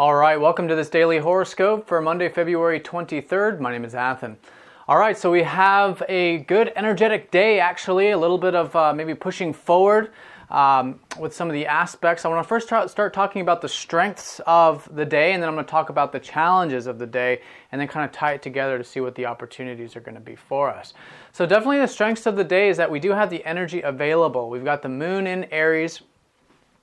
All right, welcome to this daily horoscope for Monday, February 23rd. My name is Athen. All right, so we have a good energetic day, actually, a little bit of maybe pushing forward with some of the aspects. I want to first start talking about the strengths of the day, and then I'm going to talk about the challenges of the day, and then kind of tie it together to see what the opportunities are going to be for us. So definitely the strengths of the day is that we do have the energy available. We've got the moon in Aries,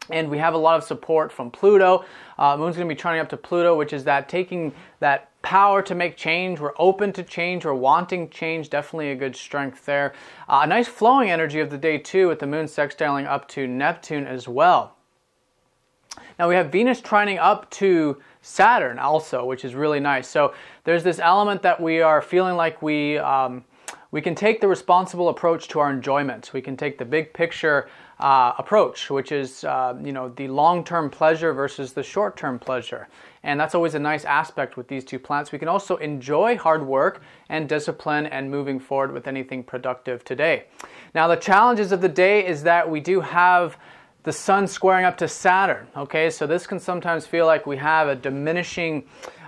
and we have a lot of support from Pluto. Moon's going to be trining up to Pluto, which is that taking that power to make change. We're open to change. We're wanting change. Definitely a good strength there. A nice flowing energy of the day too, with the moon sextiling up to Neptune as well. Now we have Venus trining up to Saturn also, which is really nice. So there's this element that we are feeling like we can take the responsible approach to our enjoyment. We can take the big picture approach, which is the long-term pleasure versus the short-term pleasure. And that's always a nice aspect with these two planets. We can also enjoy hard work and discipline and moving forward with anything productive today. Now the challenges of the day is that we do have the sun squaring up to Saturn. Okay, so this can sometimes feel like we have a diminishing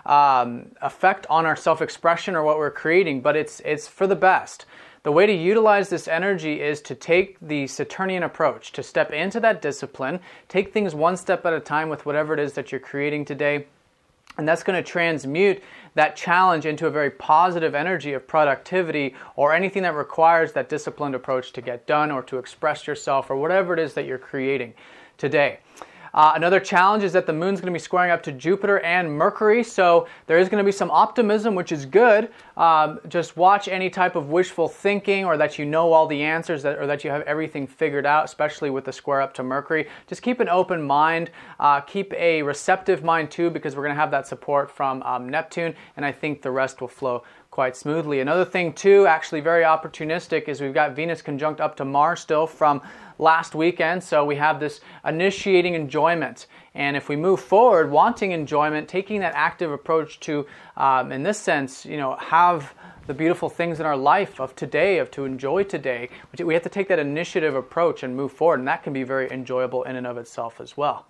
effect on our self-expression or what we're creating, but it's for the best. The way to utilize this energy is to take the Saturnian approach, to step into that discipline, take things one step at a time with whatever it is that you're creating today, and that's going to transmute that challenge into a very positive energy of productivity or anything that requires that disciplined approach to get done or to express yourself or whatever it is that you're creating today. Another challenge is that the moon's going to be squaring up to Jupiter and Mercury, so there is going to be some optimism, which is good. Just watch any type of wishful thinking or that you know all the answers or that you have everything figured out, especially with the square up to Mercury. Just keep an open mind, keep a receptive mind too, because we're going to have that support from Neptune, and I think the rest will flow quite smoothly. Another thing too, actually very opportunistic, is we've got Venus conjunct up to Mars still from last weekend, so we have this initiating enjoyment. And if we move forward wanting enjoyment, taking that active approach to, in this sense, have the beautiful things in our life of today, to enjoy today, we have to take that initiative approach and move forward, and that can be very enjoyable in and of itself as well.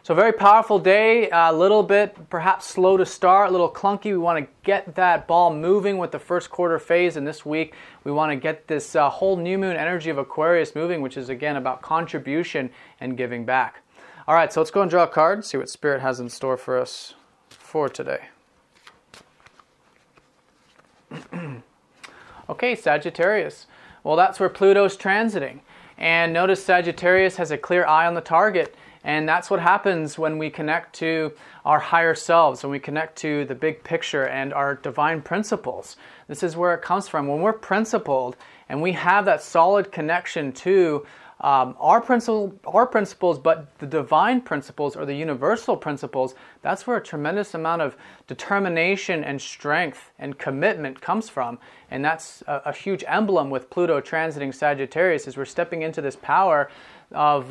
So very powerful day, a little bit perhaps slow to start, a little clunky. We want to get that ball moving with the first quarter phase, and this week we want to get this whole new moon energy of Aquarius moving, which is again about contribution and giving back. All right, so let's go and draw a card, see what Spirit has in store for us for today. Okay, Sagittarius. Well, that's where Pluto's transiting. And notice Sagittarius has a clear eye on the target. And that's what happens when we connect to our higher selves, when we connect to the big picture and our divine principles. This is where it comes from. When we're principled and we have that solid connection to our principles, but the divine principles or the universal principles, that's where a tremendous amount of determination and strength and commitment comes from. And that's a huge emblem with Pluto transiting Sagittarius, is we're stepping into this power of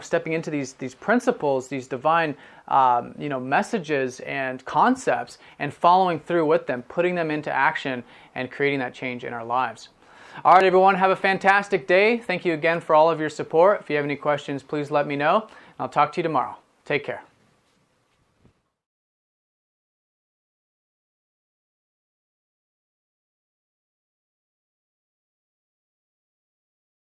stepping into these principles, these divine messages and concepts, and following through with them, putting them into action and creating that change in our lives. All right, everyone, have a fantastic day. Thank you again for all of your support. If you have any questions, please let me know. I'll talk to you tomorrow. Take care.